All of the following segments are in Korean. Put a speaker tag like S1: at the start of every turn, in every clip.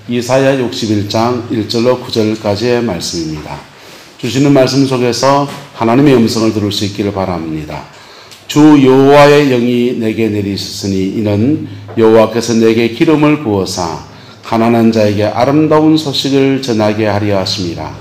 S1: 이사야 61장 1절로 9절까지의 말씀입니다. 주시는 말씀 속에서 하나님의 음성을 들을 수 있기를 바랍니다. 주 여호와의 영이 내게 내리셨으니 이는 여호와께서 내게 기름을 부어사 가난한 자에게 아름다운 소식을 전하게 하려 하심이라.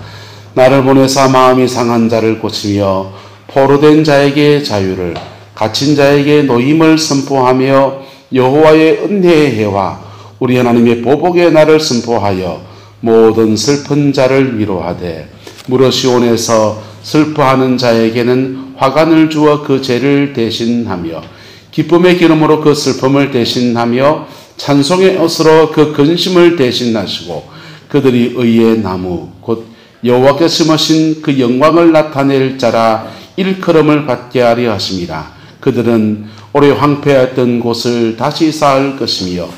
S1: 나를 보내사 마음이 상한 자를 고치며 포로된 자에게 자유를, 갇힌 자에게 노임을 선포하며 여호와의 은혜의 해와 우리 하나님의 보복의 날을 선포하여 모든 슬픈 자를 위로하되, 무릇 시온에서 슬퍼하는 자에게는 화관을 주어 그 죄를 대신하며 기쁨의 기름으로 그 슬픔을 대신하며 찬송의 옷으로 그 근심을 대신하시고 그들이 의의 나무 곧 여호와께 심으신 그 영광을 나타낼 자라 일컬음을 받게 하려 하심이라. 그들은 오래 황폐했던 곳을 다시 쌓을 것이며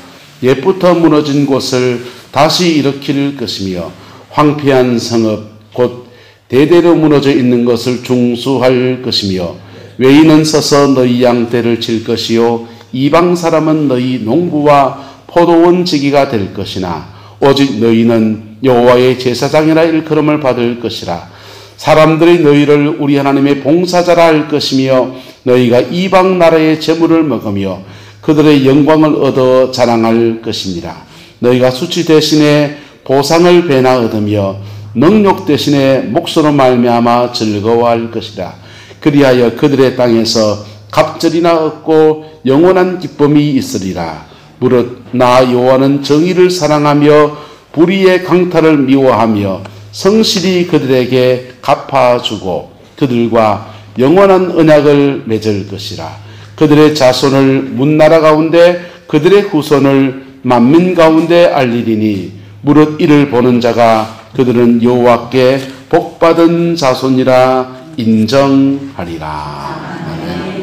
S1: 옛부터 무너진 곳을 다시 일으킬 것이며 황폐한 성읍 곧 대대로 무너져 있는 것을 중수할 것이며 외인은 서서 너희 양떼를 칠 것이요 이방 사람은 너희 농부와 포도원 지기가 될 것이나 오직 너희는 여호와의 제사장이라 일컬음을 받을 것이라. 사람들이 너희를 우리 하나님의 봉사자라 할 것이며 너희가 이방 나라의 재물을 먹으며 그들의 영광을 얻어 자랑할 것이니라. 너희가 수치 대신에 보상을 배나 얻으며 능력 대신에 몫으로 말미암아 즐거워할 것이라. 그리하여 그들의 땅에서 갑절이나 얻고 영원한 기쁨이 있으리라. 무릇 나 여호와는 정의를 사랑하며 불의의 강탈을 미워하며 성실히 그들에게 갚아주고 그들과 영원한 언약을 맺을 것이라. 그들의 자손을 문나라 가운데 그들의 후손을 만민 가운데 알리리니 무릇 이를 보는 자가 그들은 여호와께 복받은 자손이라 인정하리라. 아멘.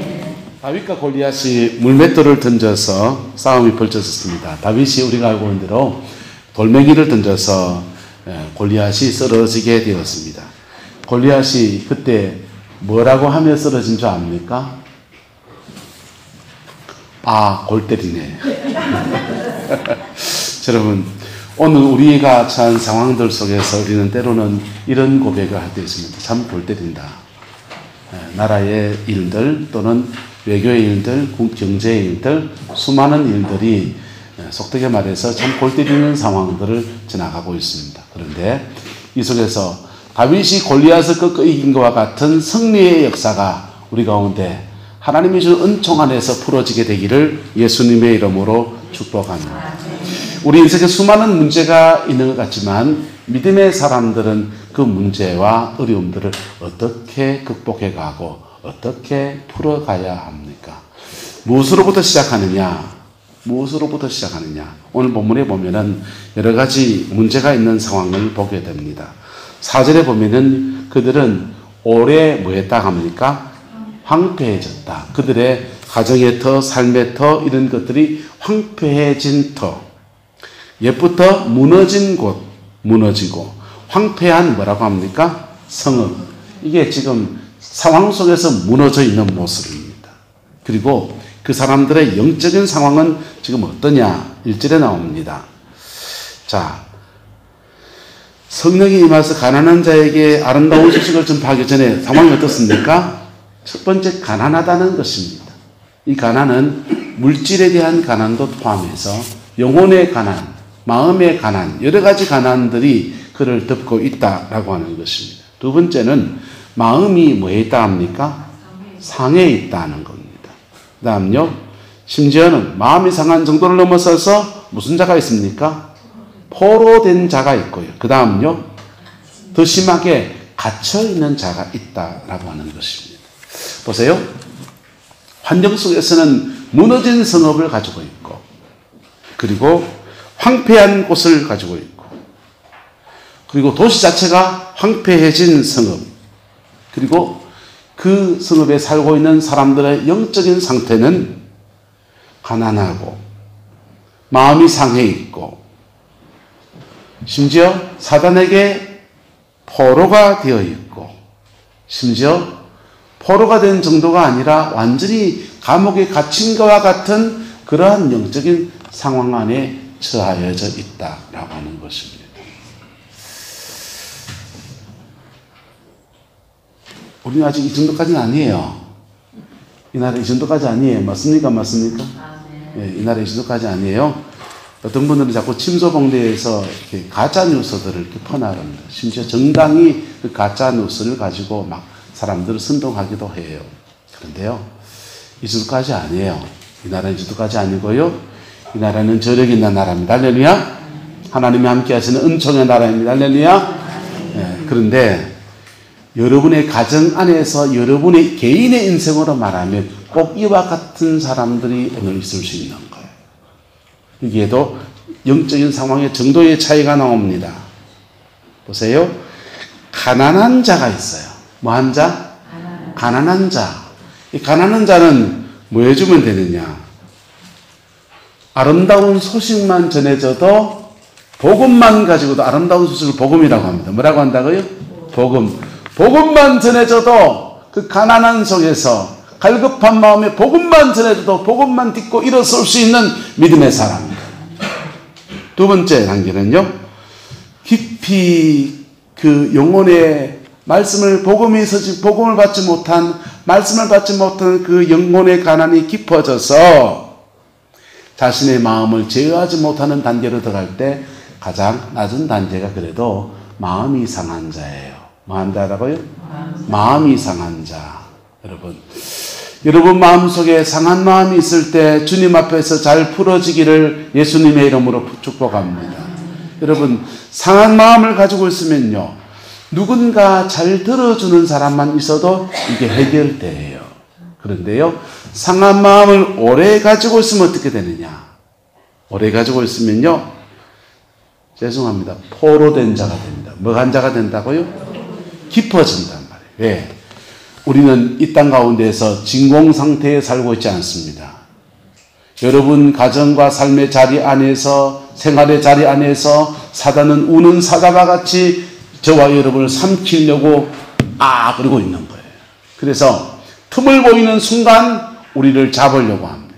S1: 다윗과 골리앗이 물맷돌을 던져서 싸움이 벌어졌습니다. 다윗이 우리가 알고 있는 대로 돌멩이를 던져서 골리앗이 쓰러지게 되었습니다. 골리앗이 그때 뭐라고 하며 쓰러진 줄 압니까? 아, 골 때리네. 여러분, 오늘 우리가 처한 상황들 속에서 우리는 때로는 이런 고백을 할 때 있습니다. 참 골 때린다. 나라의 일들 또는 외교의 일들, 경제의 일들, 수많은 일들이 속되게 말해서 참 골 때리는 상황들을 지나가고 있습니다. 그런데 이 속에서 다윗이 골리앗을 꺾어 이긴 것과 같은 승리의 역사가 우리 가운데 하나님이 주신 은총 안에서 풀어지게 되기를 예수님의 이름으로 축복합니다. 우리 인생에 수많은 문제가 있는 것 같지만 믿음의 사람들은 그 문제와 어려움들을 어떻게 극복해 가고 어떻게 풀어가야 합니까? 무엇으로부터 시작하느냐? 무엇으로부터 시작하느냐? 오늘 본문에 보면은 여러 가지 문제가 있는 상황을 보게 됩니다. 4절에 보면은 그들은 오래 뭐 했다 합니까? 황폐해졌다. 그들의 가정의 터, 삶의 터, 이런 것들이 황폐해진 터. 옛부터 무너진 곳, 무너지고 황폐한 뭐라고 합니까? 성읍. 이게 지금 상황 속에서 무너져 있는 모습입니다. 그리고 그 사람들의 영적인 상황은 지금 어떠냐? 1절에 나옵니다. 자, 성령이 임하서 가난한 자에게 아름다운 소식을 전파하기 전에 상황이 어떻습니까? 첫 번째, 가난하다는 것입니다. 이 가난은 물질에 대한 가난도 포함해서 영혼의 가난, 마음의 가난, 여러 가지 가난들이 그를 덮고 있다라고 하는 것입니다. 두 번째는 마음이 뭐에 있다 합니까? 상해 있다는 겁니다. 그 다음요, 심지어는 마음이 상한 정도를 넘어서서 무슨 자가 있습니까? 포로된 자가 있고요. 그 다음요, 더 심하게 갇혀있는 자가 있다라고 하는 것입니다. 보세요. 환경 속에서는 무너진 성읍을 가지고 있고, 그리고 황폐한 곳을 가지고 있고, 그리고 도시 자체가 황폐해진 성읍, 그리고 그 성읍에 살고 있는 사람들의 영적인 상태는 가난하고 마음이 상해 있고, 심지어 사단에게 포로가 되어 있고, 심지어 포로가 된 정도가 아니라 완전히 감옥에 갇힌 것과 같은 그러한 영적인 상황 안에 처하여져 있다라고 하는 것입니다. 우리는 아직 이 정도까지는 아니에요. 이 나라 이 정도까지 아니에요. 맞습니까? 맞습니까? 예, 이 나라 이 정도까지 아니에요. 어떤 분들은 자꾸 침소봉대에서 이렇게 가짜 뉴스들을 이렇게 퍼나갑니다. 심지어 정당이 그 가짜 뉴스를 가지고 막 사람들을 선동하기도 해요. 그런데요, 이 정도까지 아니에요. 이 나라는 이 정도까지 아니고요. 이 나라는 저력 있는 나라입니다. 할렐루야. 하나님이 함께 하시는 은총의 나라입니다. 할렐루야. 예, 그런데 여러분의 가정 안에서 여러분의 개인의 인생으로 말하면 꼭 이와 같은 사람들이 오늘 있을 수 있는 거예요. 여기에도 영적인 상황의 정도의 차이가 나옵니다. 보세요. 가난한 자가 있어요. 뭐한 자? 가난한 자. 이 가난한 자는 뭐 해주면 되느냐? 아름다운 소식만 전해져도 복음만 가지고도 아름다운 소식을 복음이라고 합니다. 뭐라고 한다고요? 복음. 복음만 전해져도 그 가난한 속에서 갈급한 마음에 복음만 전해져도 복음만 딛고 일어설 수 있는 믿음의 사람입니다. 두 번째 단계는요. 깊이 그 영혼의 말씀을 복음을 받지 못한 말씀을 받지 못한 그 영혼의 가난이 깊어져서 자신의 마음을 제어하지 못하는 단계로 들어갈 때 가장 낮은 단계가 그래도 마음이 상한 자예요. 뭐 한다라고요? 마음이 상한 자. 여러분 마음속에 상한 마음이 있을 때 주님 앞에서 잘 풀어지기를 예수님의 이름으로 축복합니다. 여러분 상한 마음을 가지고 있으면요, 누군가 잘 들어주는 사람만 있어도 이게 해결돼요. 그런데요, 상한 마음을 오래 가지고 있으면 어떻게 되느냐? 오래 가지고 있으면요, 죄송합니다, 포로된 자가 됩니다. 뭐 한 자가 된다고요? 깊어진단 말이에요. 왜? 우리는 이 땅 가운데에서 진공 상태에 살고 있지 않습니다. 여러분 가정과 삶의 자리 안에서, 생활의 자리 안에서 사단은 우는 사자와 같이 저와 여러분을 삼키려고 그러고 있는 거예요. 그래서 틈을 보이는 순간 우리를 잡으려고 합니다.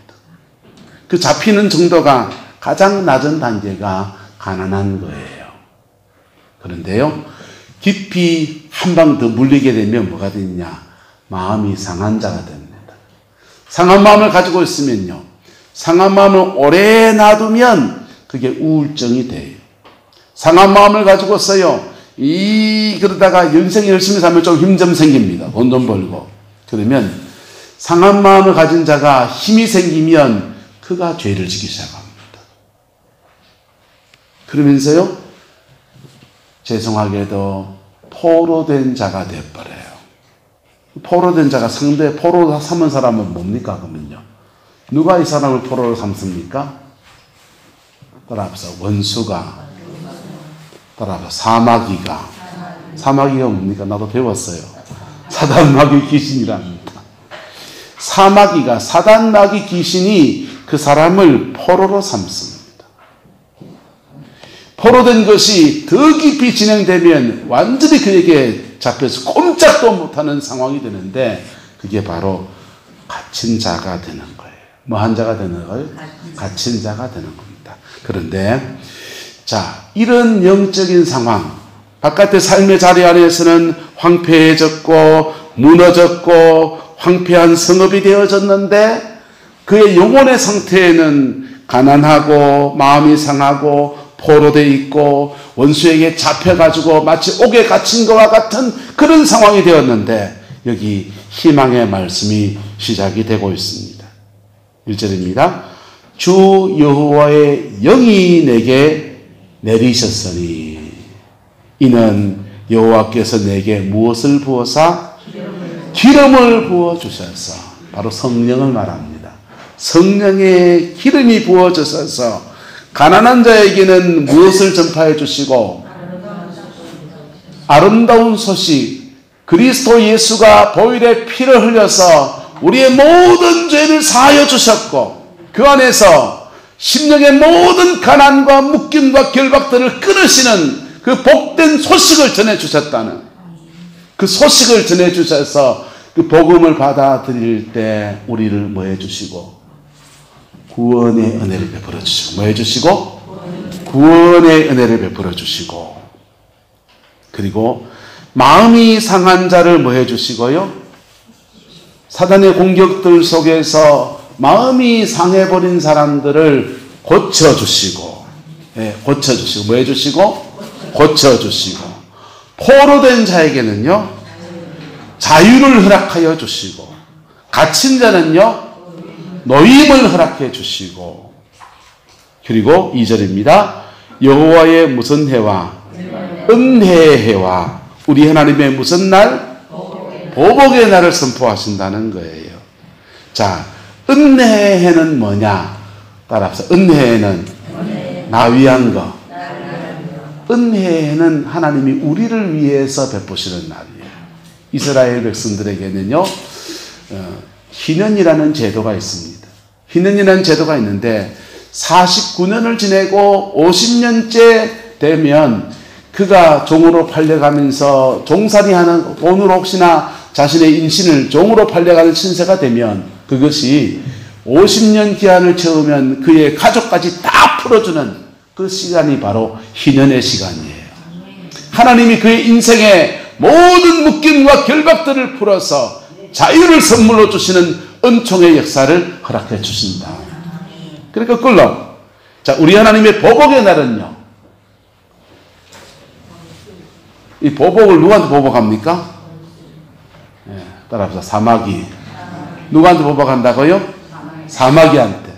S1: 그 잡히는 정도가 가장 낮은 단계가 가난한 거예요. 그런데요, 깊이 한 방 더 물리게 되면 뭐가 되느냐? 마음이 상한 자가 됩니다. 상한 마음을 가지고 있으면요, 상한 마음을 오래 놔두면 그게 우울증이 돼요. 상한 마음을 가지고 있어요. 그러다가 인생 열심히 살면 좀 힘 좀 생깁니다. 돈 좀 벌고. 그러면 상한 마음을 가진 자가 힘이 생기면 그가 죄를 지기 시작합니다. 그러면서요, 죄송하게도 포로된 자가 되어버려요. 포로된 자가 상대 포로로 삼은 사람은 뭡니까? 그러면요, 누가 이 사람을 포로로 삼습니까? 따라합시다. 원수가, 따라합시다. 사마귀가 뭡니까? 나도 배웠어요. 사단 마귀 귀신이랍니다. 사마귀가, 사단 마귀 귀신이 그 사람을 포로로 삼습니다. 포로된 것이 더 깊이 진행되면 완전히 그에게 잡혀서 꼼짝도 못하는 상황이 되는데, 그게 바로 갇힌 자가 되는 거예요. 뭐 한 자가 되는 거예요? 갇힌 자가 되는 겁니다. 그런데 이런 영적인 상황, 바깥의 삶의 자리 안에서는 황폐해졌고 무너졌고 황폐한 성읍이 되어졌는데, 그의 영혼의 상태에는 가난하고 마음이 상하고 포로되어 있고 원수에게 잡혀가지고 마치 옥에 갇힌 것과 같은 그런 상황이 되었는데, 여기 희망의 말씀이 시작이 되고 있습니다. 1절입니다. 주 여호와의 영이 내게 내리셨으니 이는 여호와께서 내게 무엇을 부어사? 기름을 부어주셔서, 바로 성령을 말합니다. 성령의 기름이 부어주셔서 가난한 자에게는 무엇을 전파해 주시고? 아름다운 소식, 그리스도 예수가 보혈의 피를 흘려서 우리의 모든 죄를 사하여 주셨고, 그 안에서 심령의 모든 가난과 묶임과 결박들을 끊으시는 그 복된 소식을 전해주셨다는, 그 소식을 전해주셔서 그 복음을 받아들일 때 우리를 뭐 해주시고? 구원의 은혜를 베풀어 주시고, 뭐 해주시고? 구원의 은혜를 베풀어 주시고, 그리고 마음이 상한 자를 뭐 해주시고요? 사단의 공격들 속에서 마음이 상해버린 사람들을 고쳐주시고, 고쳐주시고, 뭐 해주시고? 고쳐주시고, 포로된 자에게는요, 자유를 허락하여 주시고, 갇힌 자는요, 노임을 허락해 주시고, 그리고 2절입니다. 여호와의 무슨 해와? 은혜의 해와 우리 하나님의 무슨 날? 보복의 날을 선포하신다는 거예요. 자, 은혜의 해는 뭐냐? 따라서 은혜는 나 위한 거. 은혜의 해는 하나님이 우리를 위해서 베푸시는 날이에요. 이스라엘 백성들에게는요, 희년이라는 제도가 있습니다. 희년이라는 제도가 있는데 49년을 지내고 50년째 되면 그가 종으로 팔려가면서 종살이 하는 돈으로 혹시나 자신의 인신을 종으로 팔려가는 신세가 되면 그것이 50년 기한을 채우면 그의 가족까지 다 풀어주는 그 시간이 바로 희년의 시간이에요. 하나님이 그의 인생의 모든 묶임과 결박들을 풀어서 자유를 선물로 주시는 은총의 역사를 허락해 주신다. 그러니까 그걸로, 자, 우리 하나님의 보복의 날은요, 이 보복을 누구한테 보복합니까? 따라합시다. 사마귀. 누구한테 보복한다고요? 사마귀한테.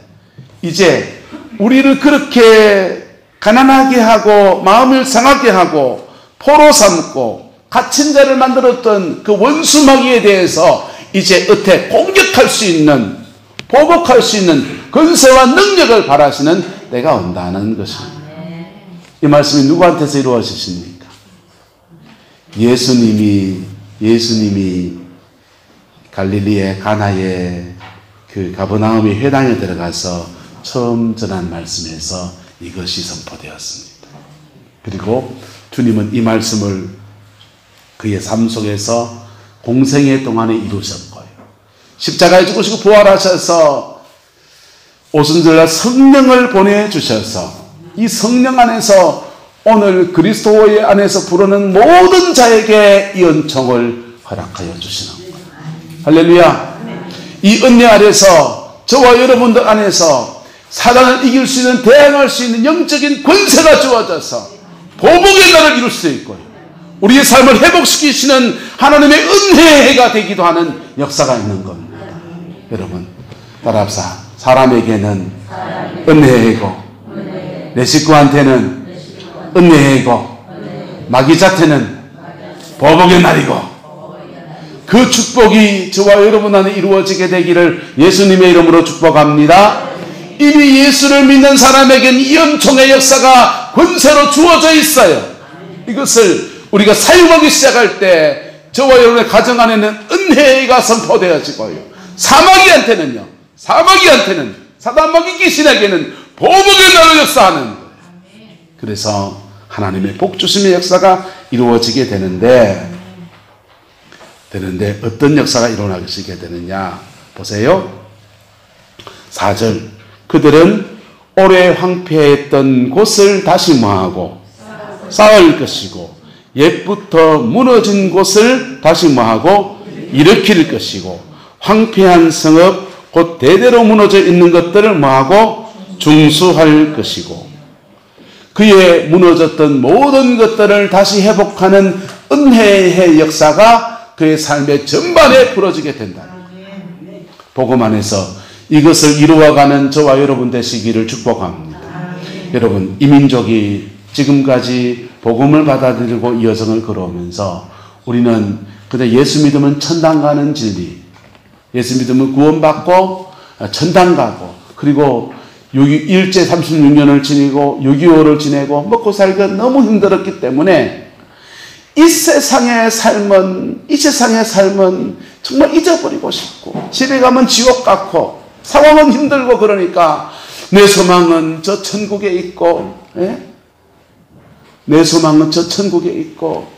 S1: 이제 우리를 그렇게 가난하게 하고 마음을 상하게 하고 포로 삼고 갇힌 자를 만들었던 그 원수마귀에 대해서 이제 어떻게 공격할 수 있는, 보복할 수 있는 권세와 능력을 바라시는 때가 온다는 것입니다. 이 말씀이 누구한테서 이루어지십니까? 예수님이 갈릴리의 가나의 그 가버나움의 회당에 들어가서 처음 전한 말씀에서 이것이 선포되었습니다. 그리고 주님은 이 말씀을 그의 삶 속에서 공생애 동안에 이루셨고요. 십자가에 죽으시고 부활하셔서 오순절날 성령을 보내주셔서 이 성령 안에서 오늘 그리스도의 안에서 부르는 모든 자에게 이 은총을 허락하여 주시는 거예요. 할렐루야. 이 은혜 아래서 저와 여러분들 안에서 사단을 이길 수 있는, 대항할 수 있는 영적인 권세가 주어져서 보복의 날을 이룰 수 있고요, 우리의 삶을 회복시키시는 하나님의 은혜의 해가 되기도 하는 역사가 있는 겁니다. 여러분 따라합시다. 사람에게는 은혜의 해고, 내 식구한테는 은혜의 해고, 마귀자한테는 보복의 날이고, 그 축복이 저와 여러분 안에 이루어지게 되기를 예수님의 이름으로 축복합니다. 이미 예수를 믿는 사람에게는 이 은총의 역사가 권세로 주어져 있어요. 이것을 우리가 사용하기 시작할 때 저와 여러분의 가정 안에는 은혜가 선포되어지고요, 사마귀한테는 사단마귀 귀신에게는 보복의 날을 역사하는 거예요. 그래서 하나님의 복주심의 역사가 이루어지게 되는데 어떤 역사가 일어나게 되느냐 보세요. 4절, 그들은 오래 황폐했던 곳을 다시 뭐하고 쌓을 것이고, 옛부터 무너진 곳을 다시 뭐하고 일으킬 것이고, 황폐한 성읍 곧 대대로 무너져 있는 것들을 뭐하고 중수할 것이고, 그의 무너졌던 모든 것들을 다시 회복하는 은혜의 역사가 그의 삶의 전반에 풀어지게 된다. 복음 안에서 이것을 이루어가는 저와 여러분 되시기를 축복합니다. 여러분, 이 민족이 지금까지 복음을 받아들이고 이 여정을 걸어오면서 우리는 그냥 예수 믿으면 천당 가는 진리, 예수 믿으면 구원받고 천당 가고, 그리고 일제 36년을 지내고 6.25를 지내고 먹고 살기가 너무 힘들었기 때문에 이 세상의 삶은 정말 잊어버리고 싶고, 집에 가면 지옥 같고 상황은 힘들고, 그러니까 내 소망은 저 천국에 있고, 내 소망은 저 천국에 있고,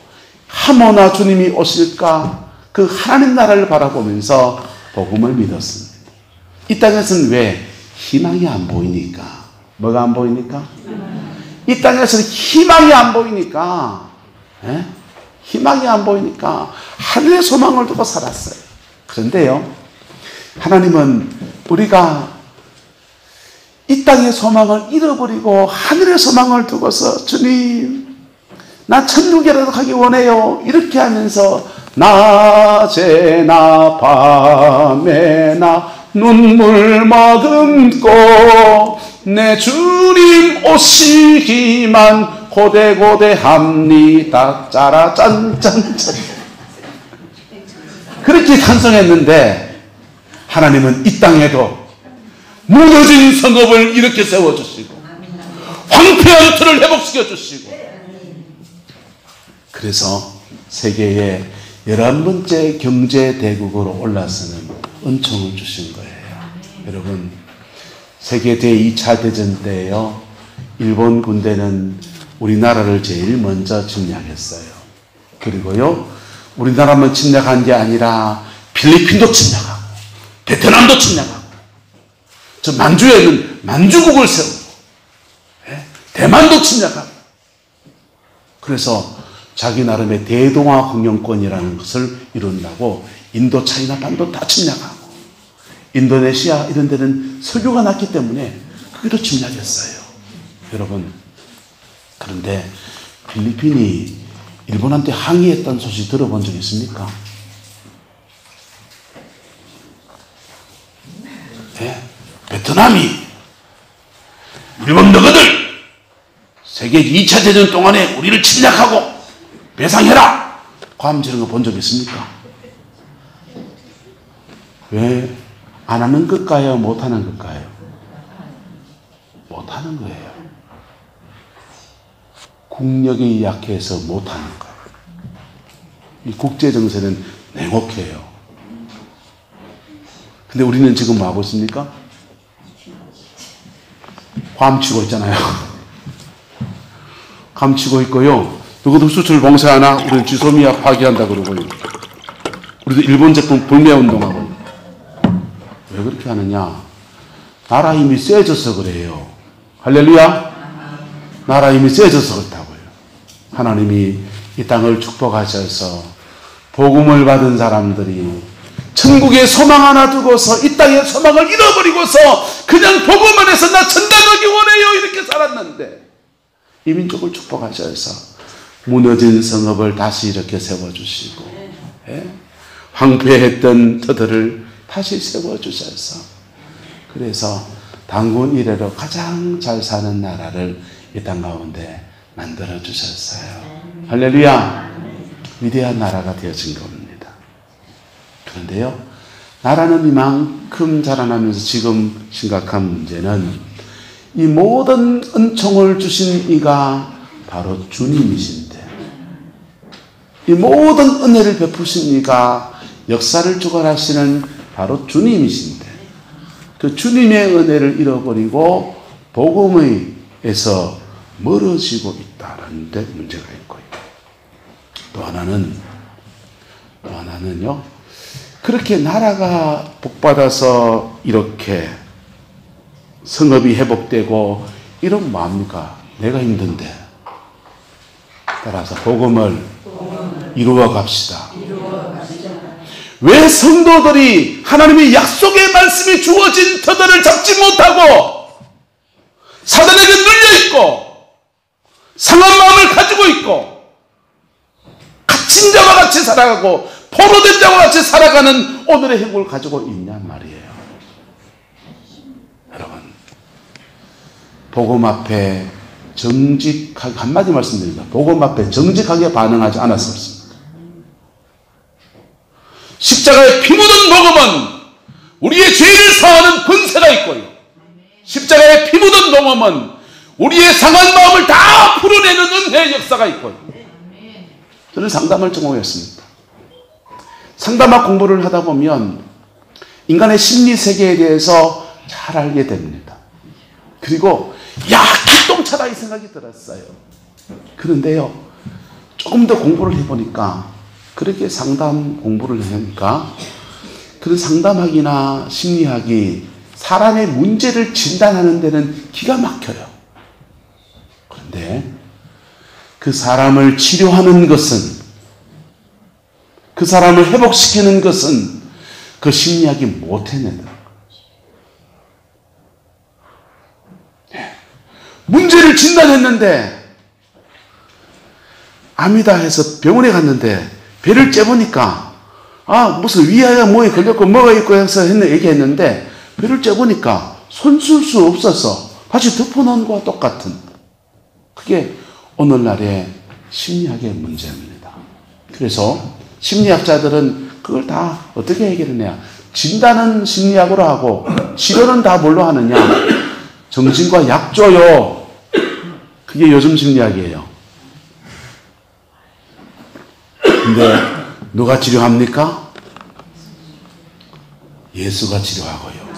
S1: 하모나 주님이 오실까, 그 하나님 나라를 바라보면서 복음을 믿었습니다. 이 땅에서는 왜? 희망이 안 보이니까. 뭐가 안 보이니까? 이 땅에서는 희망이 안 보이니까, 예? 희망이 안 보이니까 하늘의 소망을 두고 살았어요. 그런데요, 하나님은 우리가 이 땅의 소망을 잃어버리고 하늘의 소망을 두고서 주님, 나 천국이라도 가기 원해요. 이렇게 하면서 낮에나 밤에나 눈물 머금고 내 주님 오시기만 고대고대합니다. 짜라 짠짠짠. 그렇게 찬송했는데 하나님은 이 땅에도 무너진 성읍을 이렇게 세워주시고 황폐한 틀을 회복시켜 주시고, 그래서 세계의 11번째 경제대국으로 올라서는 은총을 주신 거예요. 여러분, 세계 제2차 대전 때에요, 일본 군대는 우리나라를 제일 먼저 침략했어요. 그리고요, 우리나라만 침략한 게 아니라 필리핀도 침략하고 베트남도 침략하고, 저 만주에는 만주국을 세우고, 대만도 침략하고, 그래서 자기 나름의 대동아 공영권이라는 것을 이룬다고 인도 차이나 반도 다 침략하고, 인도네시아 이런 데는 석유가 났기 때문에 그게도 침략했어요. 여러분, 그런데 필리핀이 일본한테 항의했다는 소식 들어본 적 있습니까? 네. 베트남이 일본 너희들 세계 2차 대전 동안에 우리를 침략하고 배상해라! 과음지는 거 본 적 있습니까? 왜 안 하는 것까요? 못 하는 것까요? 못 하는 거예요. 국력이 약해서 못 하는 거예요. 이 국제정세는 냉혹해요. 근데 우리는 지금 뭐 하고 있습니까? 감치고 있잖아요. 감치고 있고요. 누구도 수출 봉쇄하나? 우리는 지소미아 파기한다 그러고요. 우리도 일본 제품 불매 운동하고. 왜 그렇게 하느냐? 나라 힘이 세져서 그래요. 할렐루야. 나라 힘이 세져서 그렇다고요. 하나님이 이 땅을 축복하셔서 복음을 받은 사람들이 천국에 소망 하나 두고서 이 땅에 소망을 잃어버리고서 그냥 복음 안에서 나 천당 가기 원해요 이렇게 살았는데, 이 민족을 축복하셔서 무너진 성읍을 다시 이렇게 세워주시고, 황폐했던 터들을 다시 세워주셔서, 그래서 단군 이래로 가장 잘 사는 나라를 이 땅 가운데 만들어주셨어요. 할렐루야. 위대한 나라가 되어진 겁니다. 그런데요, 나라는 이만큼 자라나면서 지금 심각한 문제는 이 모든 은총을 주신 이가 바로 주님이신데, 이 모든 은혜를 베푸신 이가 역사를 주관하시는 바로 주님이신데, 그 주님의 은혜를 잃어버리고 복음에서 멀어지고 있다는 데 문제가 있고요. 또 하나는요, 그렇게 나라가 복받아서 이렇게 성읍이 회복되고 이러면 뭐합니까? 내가 힘든데. 따라서 복음을 이루어 갑시다. 왜 성도들이 하나님의 약속의 말씀이 주어진 터전을 잡지 못하고 사단에게 눌려있고 상한 마음을 가지고 있고 갇힌 자와 같이 살아가고 포로된 자와 같이 살아가는 오늘의 행복을 가지고 있냔 말이에요. 여러분, 복음 앞에 정직하게, 한마디 말씀드립니다. 복음 앞에 정직하게 반응하지 않았습니다. 십자가에 피 묻은 복음은 우리의 죄를 사하는 권세가 있고요, 십자가에 피 묻은 복음은 우리의 상한 마음을 다 풀어내는 은혜의 역사가 있고요. 저는 상담을 전공했습니다. 상담학 공부를 하다 보면 인간의 심리 세계에 대해서 잘 알게 됩니다. 그리고 야, 기똥차다 이 생각이 들었어요. 그런데요, 조금 더 공부를 해보니까, 그렇게 상담 공부를 하니까 그런 상담학이나 심리학이 사람의 문제를 진단하는 데는 기가 막혀요. 그런데 그 사람을 치료하는 것은, 그 사람을 회복시키는 것은 그 심리학이 못 해내더라고요. 문제를 진단했는데 암이다 해서 병원에 갔는데 배를 째보니까 무슨 위아야 뭐에 걸렸고 뭐가 있고 해서 얘기했는데 배를 째보니까 손 쓸 수 없어서 다시 덮어놓은 것과 똑같은, 그게 오늘날의 심리학의 문제입니다. 그래서 심리학자들은 그걸 다 어떻게 해결하냐, 진단은 심리학으로 하고 치료는 다 뭘로 하느냐, 정신과 약 줘요. 그게 요즘 심리학이에요. 근데 누가 치료합니까? 예수가 치료하고요.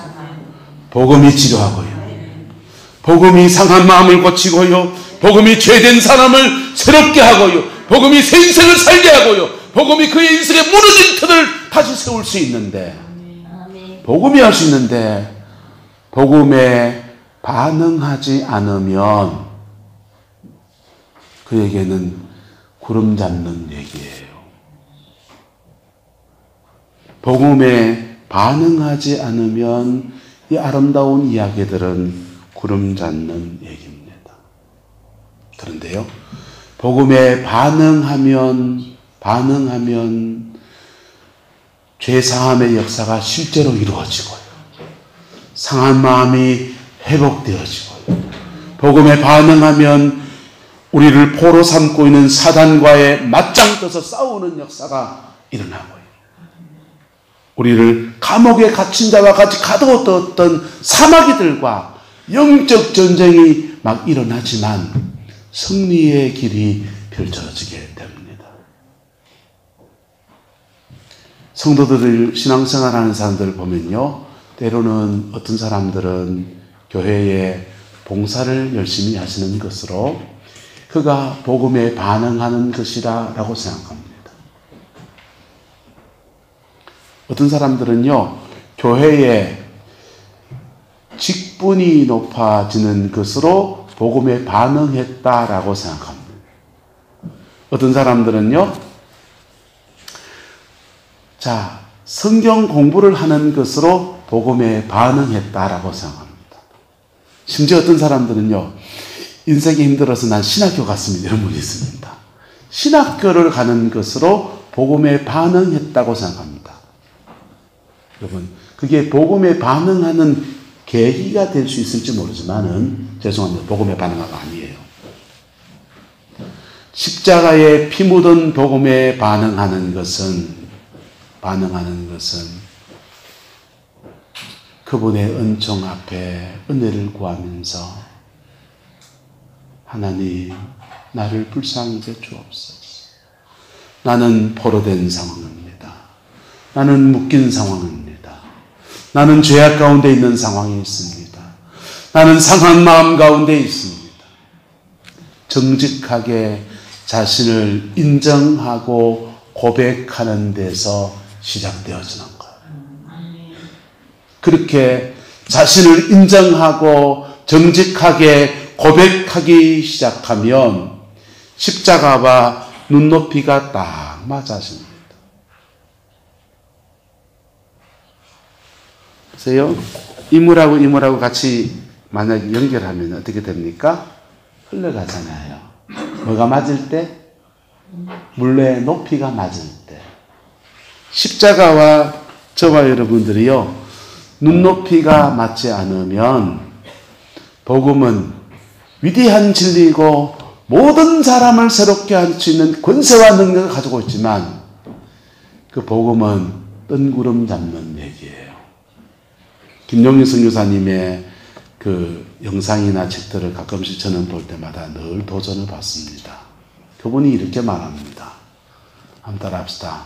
S1: 복음이 치료하고요. 복음이 상한 마음을 고치고요. 복음이 죄된 사람을 새롭게 하고요. 복음이 새 인생을 살게 하고요. 복음이 그의 인생의 무너진 터를 다시 세울 수 있는데, 복음이 할 수 있는데 복음에 반응하지 않으면 그에게는 구름 잡는 얘기예요. 복음에 반응하지 않으면 이 아름다운 이야기들은 구름 잡는 얘기입니다. 그런데요, 복음에 반응하면 죄사함의 역사가 실제로 이루어지고요. 상한 마음이 회복되어지고요. 복음에 반응하면 우리를 포로 삼고 있는 사단과의 맞짱 떠서 싸우는 역사가 일어나고요. 우리를 감옥에 갇힌 자와 같이 가두었던 사마귀들과 영적 전쟁이 막 일어나지만 승리의 길이 펼쳐지게 됩니다. 성도들을 신앙생활하는 사람들을 보면요, 때로는 어떤 사람들은 교회에 봉사를 열심히 하시는 것으로 그가 복음에 반응하는 것이다 라고 생각합니다. 어떤 사람들은요, 교회에 직분이 높아지는 것으로 복음에 반응했다라고 생각합니다. 어떤 사람들은요, 성경 공부를 하는 것으로 복음에 반응했다라고 생각합니다. 심지어 어떤 사람들은요, 인생이 힘들어서 난 신학교 갔습니다, 이런 분이 있습니다. 신학교를 가는 것으로 복음에 반응했다고 생각합니다. 여러분, 그게 복음에 반응하는 계기가 될 수 있을지 모르지만은, 죄송합니다, 복음에 반응한 거 아니에요. 십자가에 피 묻은 복음에 반응하는 것은 그분의 은총 앞에 은혜를 구하면서, 하나님, 나를 불쌍히 여겨 주옵소서. 나는 포로된 상황입니다. 나는 묶인 상황입니다. 나는 죄악 가운데 있는 상황이 있습니다. 나는 상한 마음 가운데 있습니다. 정직하게 자신을 인정하고 고백하는 데서 시작되어지는 거예요. 그렇게 자신을 인정하고 정직하게 고백하기 시작하면 십자가와 눈높이가 딱 맞아집니다. 보세요. 이물하고 같이 만약에 연결하면 어떻게 됩니까? 흘러가잖아요. 뭐가 맞을 때? 물레의 높이가 맞을 때. 십자가와 저와 여러분들이요, 눈높이가 맞지 않으면 복음은 위대한 진리이고 모든 사람을 새롭게 할 수 있는 권세와 능력을 가지고 있지만 그 복음은 뜬구름 잡는 얘기예요. 김용희 선교사님의 그 영상이나 책들을 가끔씩 저는 볼 때마다 늘 도전을 받습니다. 그분이 이렇게 말합니다. 한번 따라합시다.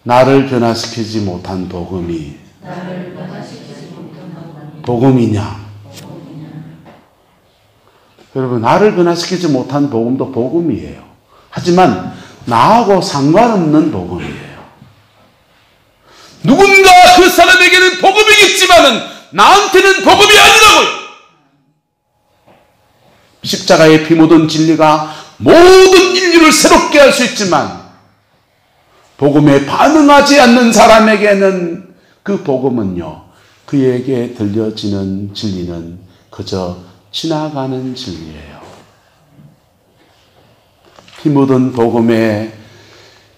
S1: 나를 변화시키지 못한 복음이 복음이냐? 여러분, 나를 변화시키지 못한 복음도 복음이에요. 하지만 나하고 상관없는 복음이에요. 누군가 그 사람에게는 복음이겠지만은 나한테는 복음이 아니라고요. 십자가에 피 묻은 진리가 모든 얻게 할 수 있지만 복음에 반응하지 않는 사람에게는 그 복음은요, 그에게 들려지는 진리는 그저 지나가는 진리예요. 피 묻은 복음에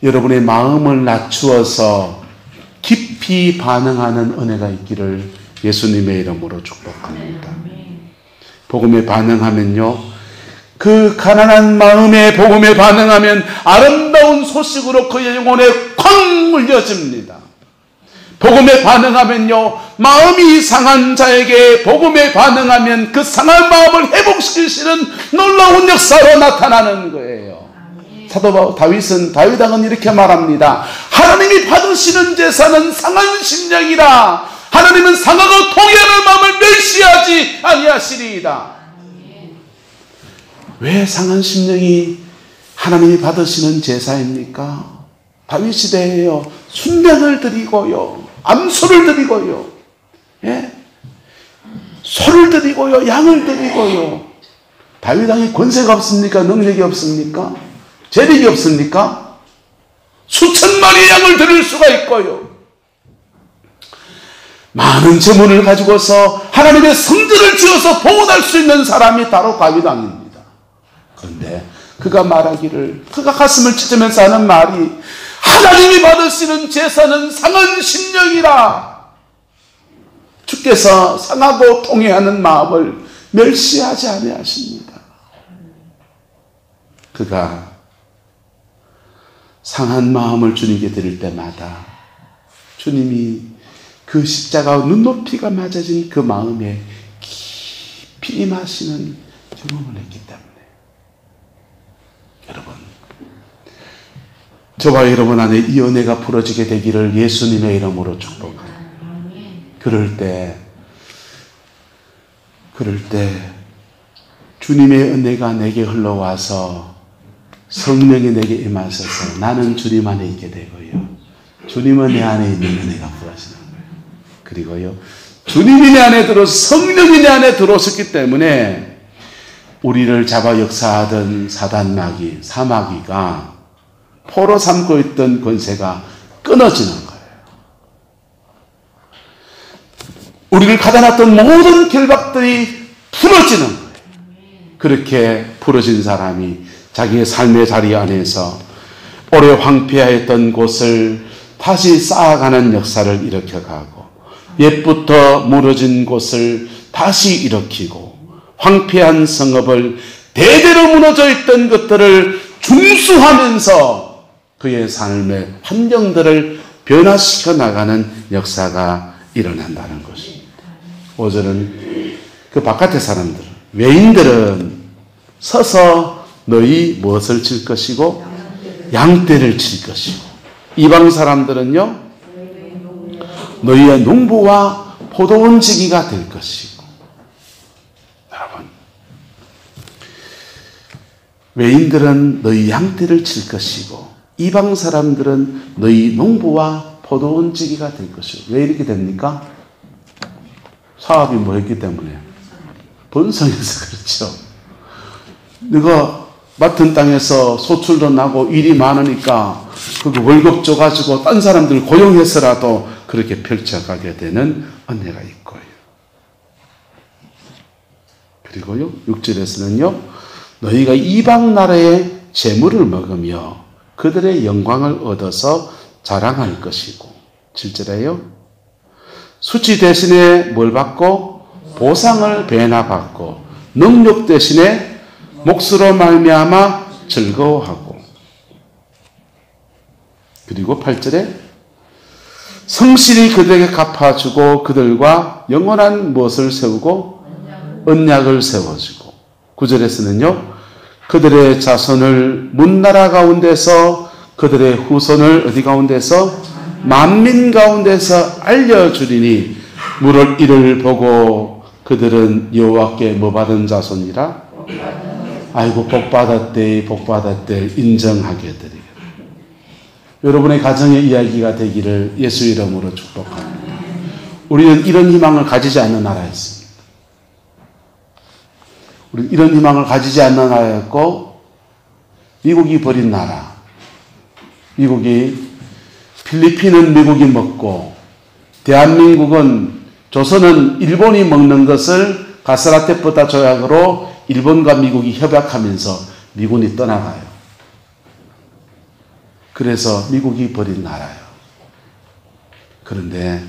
S1: 여러분의 마음을 낮추어서 깊이 반응하는 은혜가 있기를 예수님의 이름으로 축복합니다. 복음에 반응하면요, 그 가난한 마음에 복음에 반응하면 아름다운 소식으로 그의 영혼에 쾅 울려집니다. 복음에 반응하면요, 마음이 상한 자에게 복음에 반응하면 그 상한 마음을 회복시키시는 놀라운 역사로 나타나는 거예요. 사도 다윗 왕은 이렇게 말합니다. 하나님이 받으시는 제사는 상한 심령이라. 하나님은 상하고 통회하는 마음을 멸시하지 아니하시리이다. 왜 상한 심령이 하나님이 받으시는 제사입니까? 다윗 시대에요, 순양을 드리고요, 암소를 드리고요, 예? 소를 드리고요, 양을 드리고요. 다윗 왕이 권세가 없습니까? 능력이 없습니까? 재력이 없습니까? 수천 마리의 양을 드릴 수가 있고요, 많은 재물을 가지고서 하나님의 성전을 지어서 봉헌할 수 있는 사람이 바로 다윗 왕입니다. 그런데 그가 말하기를, 그가 가슴을 찢으면서 하는 말이, 하나님이 받으시는 제사는 상한 심령이라. 주께서 상하고 통회하는 마음을 멸시하지 아니하십니다. 그가 상한 마음을 주님께 드릴 때마다 주님이 그 십자가와 눈높이가 맞아진 그 마음에 깊이 임하시는 경험을 했기 때문에, 여러분, 저와 여러분 안에 이 은혜가 풀어지게 되기를 예수님의 이름으로 축복합니다. 그럴 때 주님의 은혜가 내게 흘러와서 성령이 내게 임하셔서 나는 주님 안에 있게 되고요, 주님은 내 안에 있는 은혜가 풀어지는 거예요. 그리고요, 주님이 내 안에 들어서 성령이 내 안에 들어섰기 때문에 우리를 잡아 역사하던 사단마귀, 사마귀가 포로 삼고 있던 권세가 끊어지는 거예요. 우리를 가다놨던 모든 결박들이 풀어지는 거예요. 그렇게 풀어진 사람이 자기의 삶의 자리 안에서 오래 황폐하였던 곳을 다시 쌓아가는 역사를 일으켜가고, 옛부터 무너진 곳을 다시 일으키고, 황폐한 성읍을 대대로 무너져 있던 것들을 중수하면서 그의 삶의 환경들을 변화시켜 나가는 역사가 일어난다는 것입니다. 5절은 그 바깥의 사람들, 외인들은 서서 너희 무엇을 칠 것이고 양떼를 칠 것이고, 이방 사람들은요 너희의 농부와 포도원 지기가 될 것이고. 여러분, 외인들은 너희 양떼를 칠 것이고 이방 사람들은 너희 농부와 포도원 지기가 될 것이고. 왜 이렇게 됩니까? 사업이 뭐였기 때문에, 번성해서 그렇죠. 네가 맡은 땅에서 소출도 나고 일이 많으니까 그 월급 줘가지고 딴 사람들 고용해서라도 그렇게 펼쳐가게 되는 은혜가 있고요. 그리고요, 6절에서는요, 너희가 이방 나라의 재물을 먹으며 그들의 영광을 얻어서 자랑할 것이고. 7절에요, 수치 대신에 뭘 받고? 보상을 배나 받고 능력 대신에 몫으로 말미암아 즐거워하고. 그리고 8절에 성실히 그들에게 갚아주고 그들과 영원한 무엇을 세우고 언약을 세워주고. 9절에서는요, 그들의 자손을 문나라 가운데서, 그들의 후손을 어디 가운데서? 만민 가운데서 알려주리니 물을 이를 보고 그들은 여호와께 뭐 받은 자손이라? 아이고, 복받았대, 복받았대 인정하게 되리라. 여러분의 가정의 이야기가 되기를 예수 이름으로 축복합니다. 우리는 이런 희망을 가지지 않는 나라였습니다. 우리는 이런 희망을 가지지 않는 나라였고, 미국이 버린 나라. 미국이, 필리핀은 미국이 먹고, 대한민국은, 조선은 일본이 먹는 것을 가스라테프타 조약으로 일본과 미국이 협약하면서 미군이 떠나가요. 그래서 미국이 버린 나라예요. 그런데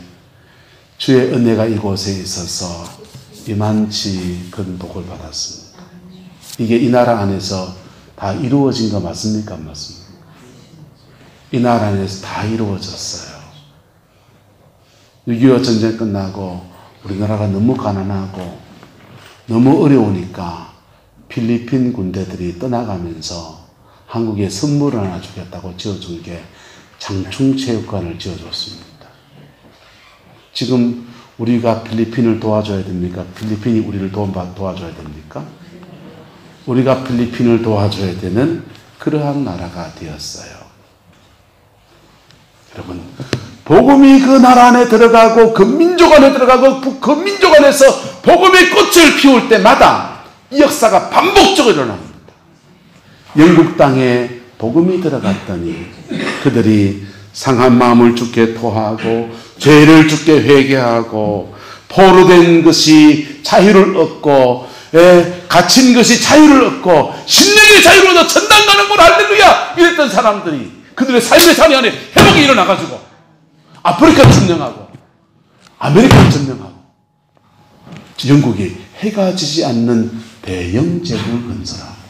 S1: 주의 은혜가 이곳에 있어서 이만치 큰 복을 받았습니다. 이게 이 나라 안에서 다 이루어진 거 맞습니까? 안 맞습니까? 이 나라 안에서 다 이루어졌어요. 6.25 전쟁 끝나고 우리나라가 너무 가난하고 너무 어려우니까 필리핀 군대들이 떠나가면서 한국에 선물을 하나 주겠다고 지어준 게 장충체육관을 지어줬습니다. 지금 우리가 필리핀을 도와줘야 됩니까? 필리핀이 우리를 도와줘야 됩니까? 우리가 필리핀을 도와줘야 되는 그러한 나라가 되었어요. 여러분, 복음이 그 나라 안에 들어가고 그 민족 안에 들어가고 그 민족 안에서 복음의 꽃을 피울 때마다 이 역사가 반복적으로 일어납니다. 영국 땅에 복음이 들어갔더니 그들이 상한 마음을 주께 토하고 죄를 주께 회개하고 포로된 것이 자유를 얻고 갇힌 것이 자유를 얻고 심령의 자유를 얻어 천당 가는 걸 할렐루야 이랬던 사람들이 그들의 삶의 산이 안에 회복이 일어나가지고 아프리카 점령하고 아메리카 점령하고 영국이 해가 지지 않는 대영 제국을 건설하고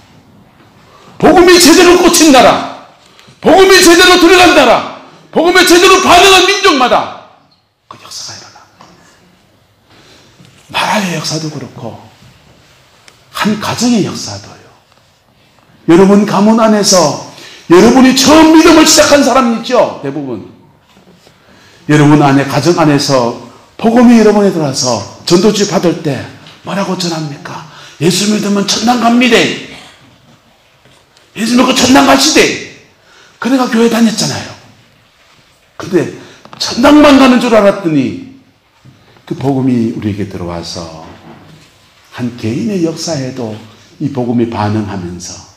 S1: 복음이 제대로 꽂힌 나라, 복음이 제대로 들어간 나라, 복음에 제대로 반응한 민족마다 그 역사가 일어나. 나라의 역사도 그렇고 한 가정의 역사도요. 여러분 가문 안에서 여러분이 처음 믿음을 시작한 사람이죠. 대부분. 여러분 안에 가정 안에서 복음이 여러분에 들어와서 전도지 받을 때 뭐라고 전합니까? 예수 믿으면 천당 갑니다. 예수 믿고 천당 가시대. 그래가 교회 다녔잖아요. 근데 천당만 가는 줄 알았더니 그 복음이 우리에게 들어와서 한 개인의 역사에도 이 복음이 반응하면서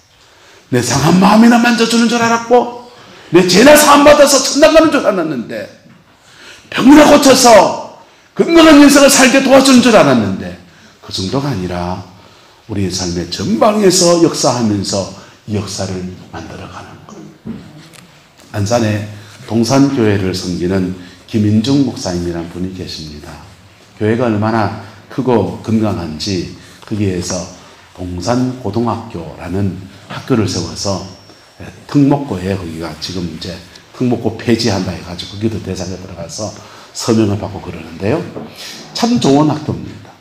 S1: 내 상한 마음이나 만져주는 줄 알았고 내 죄나 사함받아서 천당 가는 줄 알았는데 병이나 고쳐서 건강한 인생을 살게 도와주는 줄 알았는데 그 정도가 아니라 우리의 삶의 전방에서 역사하면서 이 역사를 만들어가는 것. 안산에 동산교회를 섬기는 김인중 목사님이라는 분이 계십니다. 교회가 얼마나 크고 건강한지 거기에서 동산고등학교라는 학교를 세워서 특목고에 거기가 지금 이제 특목고 폐지한다 해가지고 거기도 대상에 들어가서 서명을 받고 그러는데요. 참 좋은 학교입니다.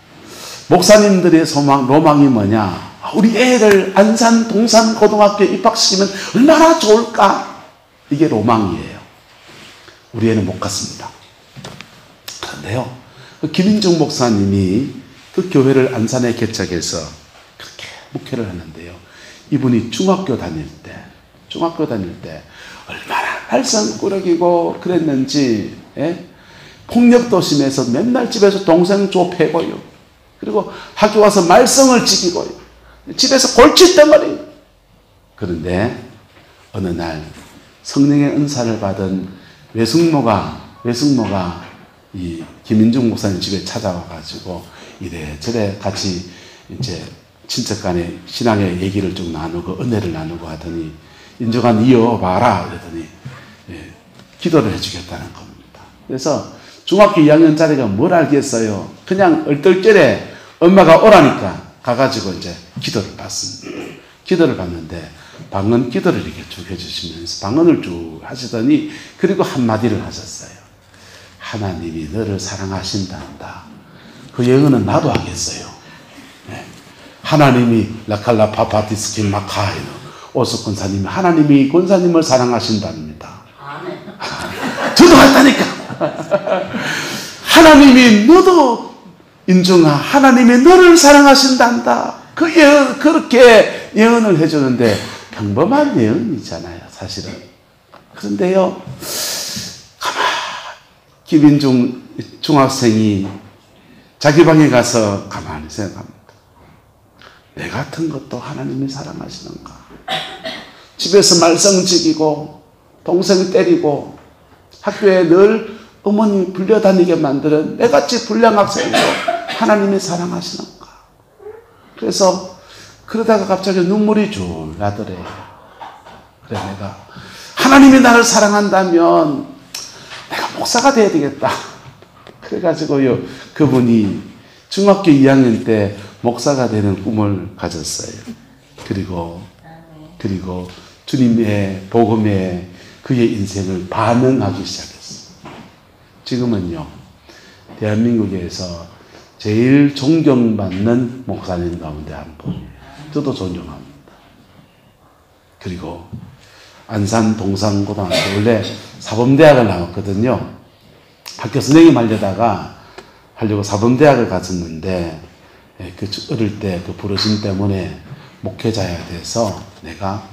S1: 목사님들의 소망, 로망이 뭐냐? 우리 애를 안산 동산고등학교에 입학시키면 얼마나 좋을까? 이게 로망이에요. 우리 애는 못 갔습니다. 그런데요, 김인중 목사님이 그 교회를 안산에 개척해서 그렇게 목회를 하는데요. 이분이 중학교 다닐 때 얼마나 발성꾸러기고 그랬는지, 폭력도 심해서 맨날 집에서 동생 좁혀고요. 그리고 학교 와서 말썽을 지키고요. 집에서 골칫덩어리. 그런데 어느 날 성령의 은사를 받은 외숙모가 이 김인중 목사님 집에 찾아와가지고 이래저래 같이 이제 친척 간에 신앙의 얘기를 쭉 나누고 은혜를 나누고 하더니 인정한 이어봐라 이러더니 기도를 해주겠다는 겁니다. 그래서 중학교 2학년짜리가 뭘 알겠어요. 그냥 얼떨결에 엄마가 오라니까 가가지고 이제 기도를 받습니다. 기도를 받는데 방언 기도를 이렇게 쭉 해주시면서 방언을 쭉 하시더니 그리고 한마디를 하셨어요. 하나님이 너를 사랑하신단다. 그 영어는 나도 하겠어요. 하나님이 라칼라 파파티스킨 마카이노 오스 권사님이 하나님이 권사님을 사랑하신답니다. 저도 했다니까. 하나님이 너도 인중아 하나님이 너를 사랑하신단다. 그 예언, 그렇게 예언을 해주는데 평범한 예언이잖아요 사실은. 그런데요 김인중 중학생이 자기 방에 가서 가만히 생각합니다. 내 같은 것도 하나님이 사랑하시는가? 집에서 말썽지기고 동생 때리고 학교에 늘 어머니 불려다니게 만드는 내같이 불량 학생도 하나님이 사랑하시는가. 그래서 그러다가 갑자기 눈물이 줄 나더래요. 그래, 내가 하나님이 나를 사랑한다면 내가 목사가 돼야 되겠다. 그래가지고요, 그분이 중학교 2학년 때 목사가 되는 꿈을 가졌어요. 그리고 주님의 복음에 그의 인생을 반응하기 시작했어요. 지금은요, 대한민국에서 제일 존경받는 목사님 가운데 한 분. 저도 존경합니다. 그리고 안산 동산고등학교, 원래 사범대학을 나왔거든요. 학교 선생님 하려고 사범대학을 갔었는데, 그 어릴 때 그 부르심 때문에 목회자야 돼서 내가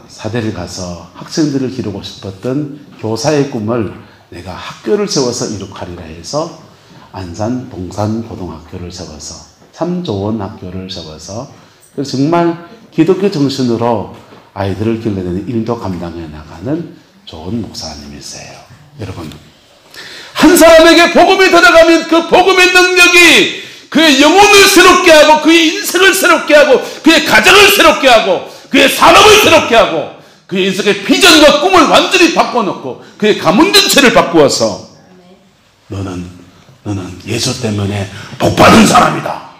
S1: 사대를 가서 학생들을 기르고 싶었던 교사의 꿈을 내가 학교를 세워서 이룩하리라 해서 안산 동산고등학교를 세워서 참 좋은 학교를 세워서 정말 기독교 정신으로 아이들을 길러내는 일도 감당해 나가는 좋은 목사님이세요. 여러분, 한 사람에게 복음이 들어가면 그 복음의 능력이 그의 영혼을 새롭게 하고 그의 인생을 새롭게 하고 그의 가정을 새롭게 하고 그의 산업을 새롭게 하고 그의 인생의 비전과 꿈을 완전히 바꿔놓고 그의 가문 전체를 바꾸어서 너는 예수 때문에 복받은 사람이다.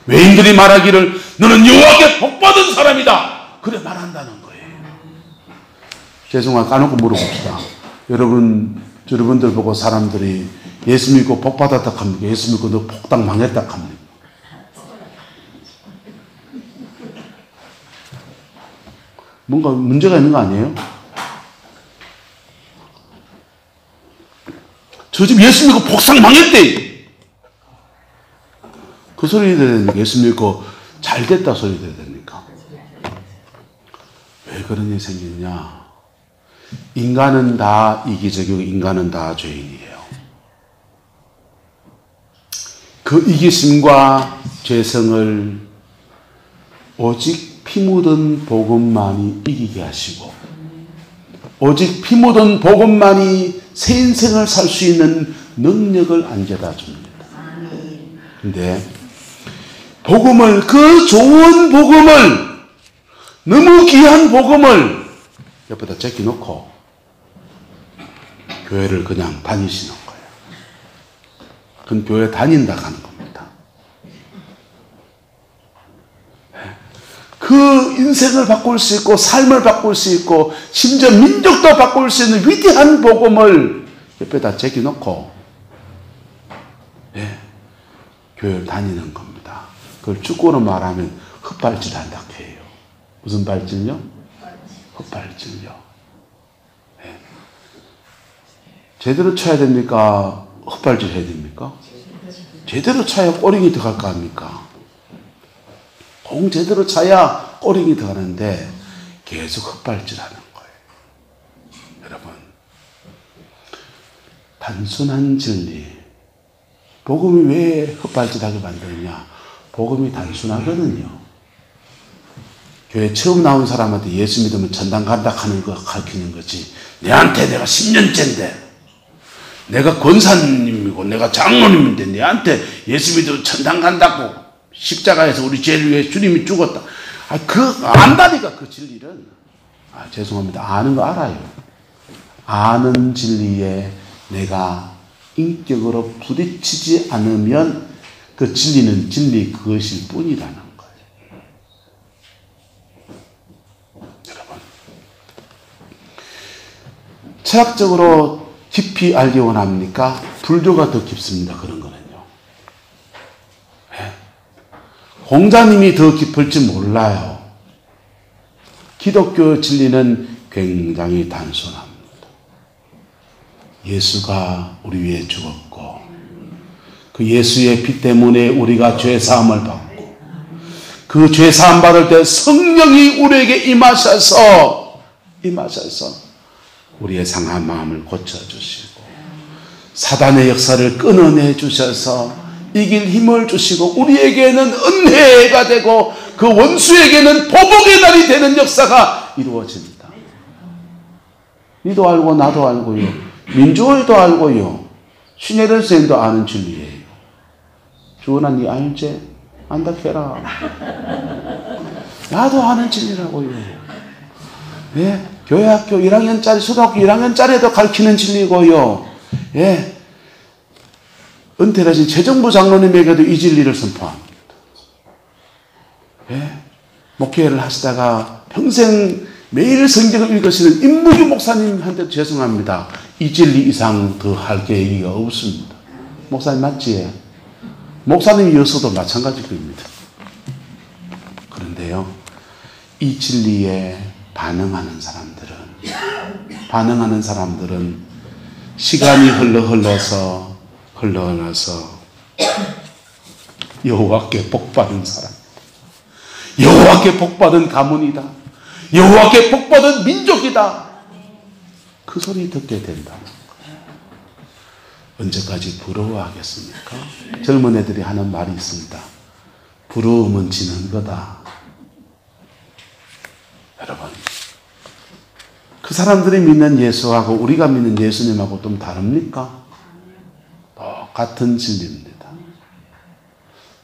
S1: 외인들이 말하기를 너는 여호와께 복받은 사람이다. 그래 말한다는 거예요. 죄송하게 까놓고 물어봅시다. 여러분들 보고 사람들이 예수 믿고 복 받았다 합니까? 예수 믿고 너 복당 망했다 합니까? 뭔가 문제가 있는 거 아니에요? 저 집 예수 믿고 복상 망했대. 그 소리 들어야 됩니까? 예수 믿고 잘 됐다 소리 들어야 됩니까? 왜 그런 일이 생겼냐? 인간은 다 이기적이고 인간은 다 죄인이에요. 그 이기심과 죄성을 오직 피 묻은 복음만이 이기게 하시고 오직 피 묻은 복음만이 새 인생을 살 수 있는 능력을 안겨다 줍니다. 근데 복음을, 그 좋은 복음을, 너무 귀한 복음을 옆에다 제껴놓고 교회를 그냥 다니시는 거예요. 그건 교회 다닌다 하는 겁니다. 그 인생을 바꿀 수 있고 삶을 바꿀 수 있고 심지어 민족도 바꿀 수 있는 위대한 복음을 옆에다 제껴놓고 교회를 다니는 겁니다. 그걸 축구로 말하면 헛발질한다 해요. 무슨 발질요? 헛발질요. 제대로 쳐야 됩니까? 헛발질 해야 됩니까? 제대로 차야 꼬링이 들어갈 거 아닙니까? 공 제대로 차야 꼬링이 들어가는데 계속 헛발질하는 거예요. 여러분, 단순한 진리, 복음이 왜 헛발질하게 만드느냐? 복음이 단순하거든요. 교회 처음 나온 사람한테 예수 믿으면 천당 간다 하는 거 가르치는 거지. 내한테 내가 10년째인데 내가 권사님이고 내가 장로님인데 내한테 예수 믿으면 천당 간다고 십자가에서 우리 죄를 위해 주님이 죽었다. 안다니까 그 진리를. 죄송합니다. 아는 거 알아요. 아는 진리에 내가 인격으로 부딪히지 않으면 그 진리는 진리 그것일 뿐이라는 거예요. 여러분, 철학적으로 깊이 알기 원합니까? 불교가 더 깊습니다. 그런 거는요. 공자님이 더 깊을지 몰라요. 기독교 진리는 굉장히 단순합니다. 예수가 우리 위해 죽었고 그 예수의 피 때문에 우리가 죄사함을 받고 그 죄사함 받을 때 성령이 우리에게 임하셔서 우리의 상한 마음을 고쳐주시고 사단의 역사를 끊어내 주셔서 이길 힘을 주시고 우리에게는 은혜가 되고 그 원수에게는 보복의 날이 되는 역사가 이루어집니다. 니도 알고 나도 알고요. 민주호도 알고요. 신혜련 선생님도 아는 진리예요. 주원아 니 알지? 안다 캐라. 나도 아는 진리라고요. 예, 교회학교 1학년짜리, 초등학교 1학년짜리에도 가르치는 진리고요. 예, 은퇴하신 최정부 장로님에게도 이 진리를 선포합니다. 예, 목회를 하시다가 평생 매일 성경을 읽으시는 임무규 목사님한테 죄송합니다. 이 진리 이상 더 할 계획이 없습니다. 목사님 맞지? 목사님이었어도 마찬가지입니다. 그런데요, 이 진리에 반응하는 사람들은 시간이 흘러서 여호와께 복받은 사람, 여호와께 복받은 가문이다, 여호와께 복받은 민족이다, 그 소리 듣게 된다. 언제까지 부러워하겠습니까? 젊은 애들이 하는 말이 있습니다. 부러움은 지는 거다. 여러분, 그 사람들이 믿는 예수하고 우리가 믿는 예수님하고 좀 다릅니까? 똑같은 진리입니다.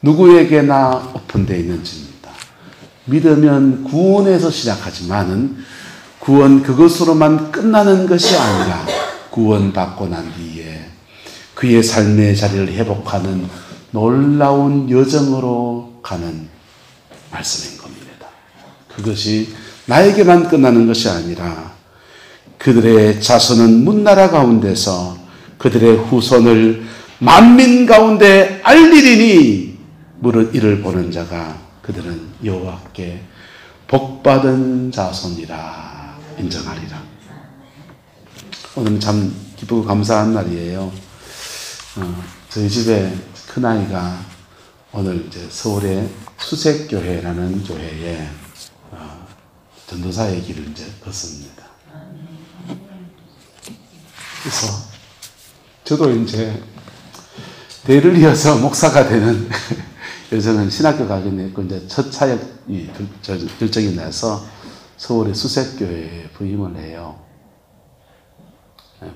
S1: 누구에게나 오픈되어 있는 진리입니다. 믿으면 구원에서 시작하지만은 구원 그것으로만 끝나는 것이 아니라 구원받고 난 뒤에 그의 삶의 자리를 회복하는 놀라운 여정으로 가는 말씀인 겁니다. 그것이 나에게만 끝나는 것이 아니라 그들의 자손은 문나라 가운데서 그들의 후손을 만민 가운데 알리리니 물은 이를 보는 자가 그들은 여호와께 복받은 자손이라 인정하리라. 오늘은 참 기쁘고 감사한 날이에요. 저희 집에 큰아이가 오늘 이제 서울의 수색교회라는 교회에 전도사의 길을 이제 걷습니다. 그래서 저도 이제 대를 이어서 목사가 되는 여정은 신학교 가긴 했고 이제 첫 사역이 결정이 나서 서울의 수색교회에 부임을 해요.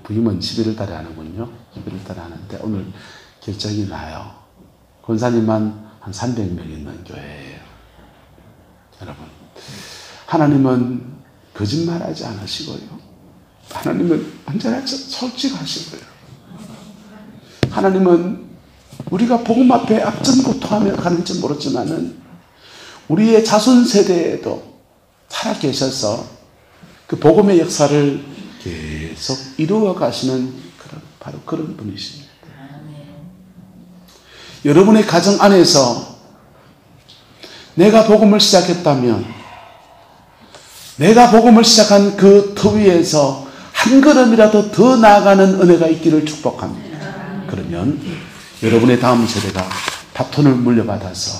S1: 부임은 11월 달에 하는군요. 11월 달에 하는데 오늘 결정이 나요. 권사님만 한 300명 있는 교회예요. 여러분, 하나님은 거짓말하지 않으시고요. 하나님은 언제나 솔직하시고요. 하나님은 우리가 복음 앞에 앞전고토하며 가는지 모르지만은 우리의 자손 세대에도 살아계셔서 그 복음의 역사를 계속 이루어 가시는 바로 그런 분이십니다. 여러분의 가정 안에서 내가 복음을 시작했다면 내가 복음을 시작한 그 터 위에서 한 걸음이라도 더 나아가는 은혜가 있기를 축복합니다. 그러면 여러분의 다음 세대가 바톤을 물려받아서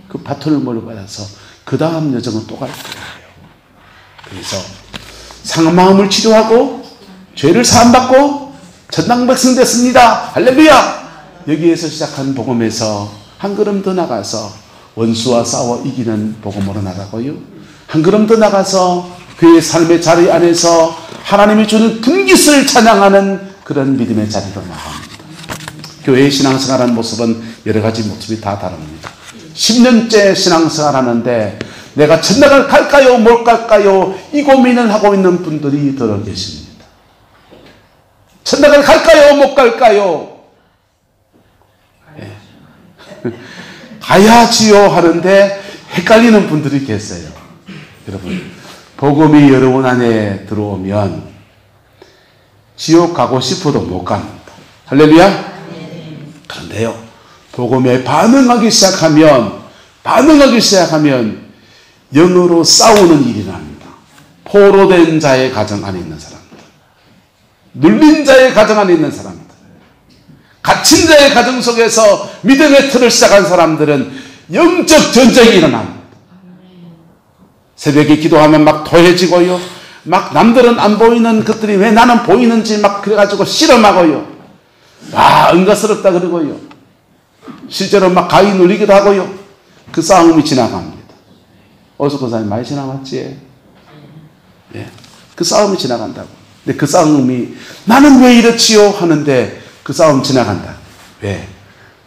S1: 그 바톤을 물려받아서 그 다음 여정은 또 갈 거예요. 그래서 상한 마음을 치료하고 죄를 사함받고 천당 백성 됐습니다. 할렐루야! 여기에서 시작한 복음에서 한 걸음 더 나가서 원수와 싸워 이기는 복음으로 나가고요. 한 걸음 더 나가서 그의 삶의 자리 안에서 하나님이 주는 분깃을 찬양하는 그런 믿음의 자리로 나갑니다. 교회의 신앙생활하는 모습은 여러 가지 모습이 다 다릅니다. 10년째 신앙생활 하는데 내가 천당을 갈까요? 못 갈까요? 이 고민을 하고 있는 분들이 들어 계십니다. 천당을 갈까요? 못 갈까요? 네. 가야지요 하는데 헷갈리는 분들이 계세요. 여러분, 복음이 여러분 안에 들어오면 지옥 가고 싶어도 못 갑니다. 할렐루야? 그런데요, 복음에 반응하기 시작하면 영으로 싸우는 일이 납니다. 포로된 자의 가정 안에 있는 사람들, 눌린 자의 가정 안에 있는 사람들, 갇힌 자의 가정 속에서 믿음의 틀을 시작한 사람들은 영적 전쟁이 일어납니다. 새벽에 기도하면 막 토해지고요, 막 남들은 안 보이는 것들이 왜 나는 보이는지 막 그래가지고 실험하고요, 은가스럽다 그러고요, 실제로 막 가위 눌리기도 하고요. 그 싸움이 지나갑니다. 어서 그 사람이 많이 지나갔지. 예. 그 싸움이 지나간다고. 근데 그 싸움이 나는 왜 이렇지요? 하는데 그 싸움 지나간다. 왜?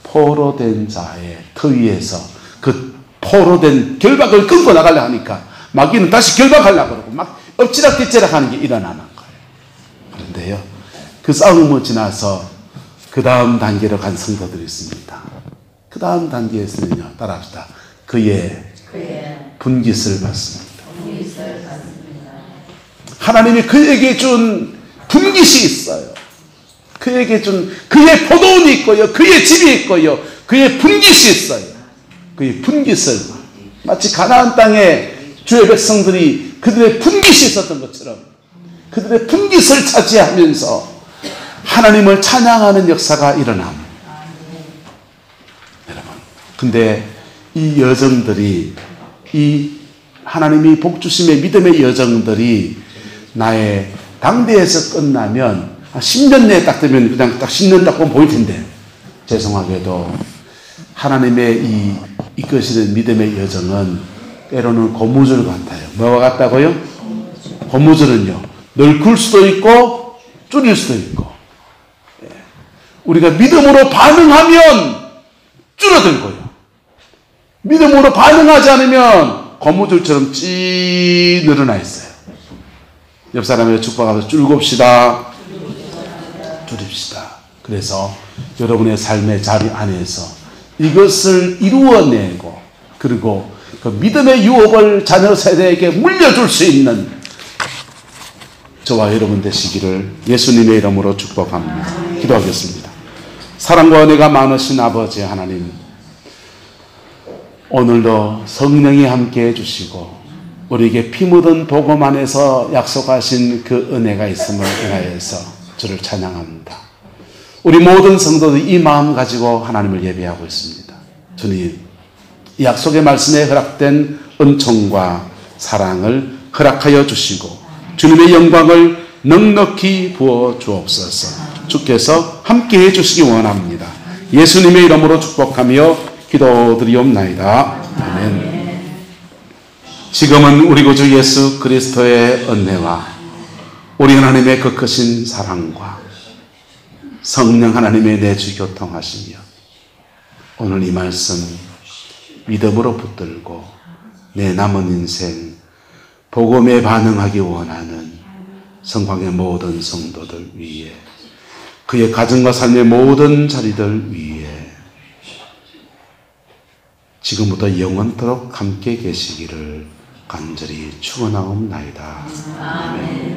S1: 포로된 자의 터 위에서 그 포로된 결박을 끊고 나가려 하니까 마귀는 다시 결박하려고 그러고 막 엎치락뒤치락 하는 게 일어나는 거예요. 그런데요, 그 싸움을 지나서 그 다음 단계로 간 성도들이 있습니다. 그 다음 단계에서는요, 따라합시다. 그의 분깃을 받습니다. 하나님이 그에게 준 분깃이 있어요. 그에게 준 그의 포도원이 있고요, 그의 집이 있고요, 그의 분깃이 있어요. 그의 분깃을, 마치 가나안 땅에 주의 백성들이 그들의 분깃이 있었던 것처럼 그들의 분깃을 차지하면서 하나님을 찬양하는 역사가 일어납니다. 여러분, 근데 이 여정들이, 이 하나님이 복주심의 믿음의 여정들이 나의 당대에서 끝나면 한 10년 내에 딱 되면 그냥 딱 10년 딱 보면 보일 텐데, 죄송하게도 하나님의 이끄시는 믿음의 여정은 때로는 고무줄 같아요. 뭐가 같다고요? 고무줄은요, 넓을 수도 있고 줄일 수도 있고, 우리가 믿음으로 반응하면 줄어들고요, 믿음으로 반응하지 않으면 고무줄처럼 찌 늘어나 있어요. 옆 사람에게 축복하면서 줄곱시다, 줄입시다. 그래서 여러분의 삶의 자리 안에서 이것을 이루어내고, 그리고 그 믿음의 유업을 자녀 세대에게 물려줄 수 있는 저와 여러분 되시기를 예수님의 이름으로 축복합니다. 기도하겠습니다. 사랑과 은혜가 많으신 아버지 하나님, 오늘도 성령이 함께 해주시고 우리에게 피 묻은 복음 안에서 약속하신 그 은혜가 있음을 인하여서 주를 찬양합니다. 우리 모든 성도들이 이 마음 가지고 하나님을 예배하고 있습니다. 주님, 이 약속의 말씀에 허락된 은총과 사랑을 허락하여 주시고 주님의 영광을 넉넉히 부어 주옵소서. 주께서 함께 해주시기 원합니다. 예수님의 이름으로 축복하며 기도드리옵나이다. 아멘. 지금은 우리 구주 예수 그리스도의 은혜와 우리 하나님의 그 크신 사랑과 성령 하나님의 내주 교통하시며 오늘 이 말씀 믿음으로 붙들고 내 남은 인생 복음에 반응하기 원하는 성광의 모든 성도들 위에, 그의 가정과 삶의 모든 자리들 위에 지금부터 영원토록 함께 계시기를 간절히 축원하옵나이다. 아멘.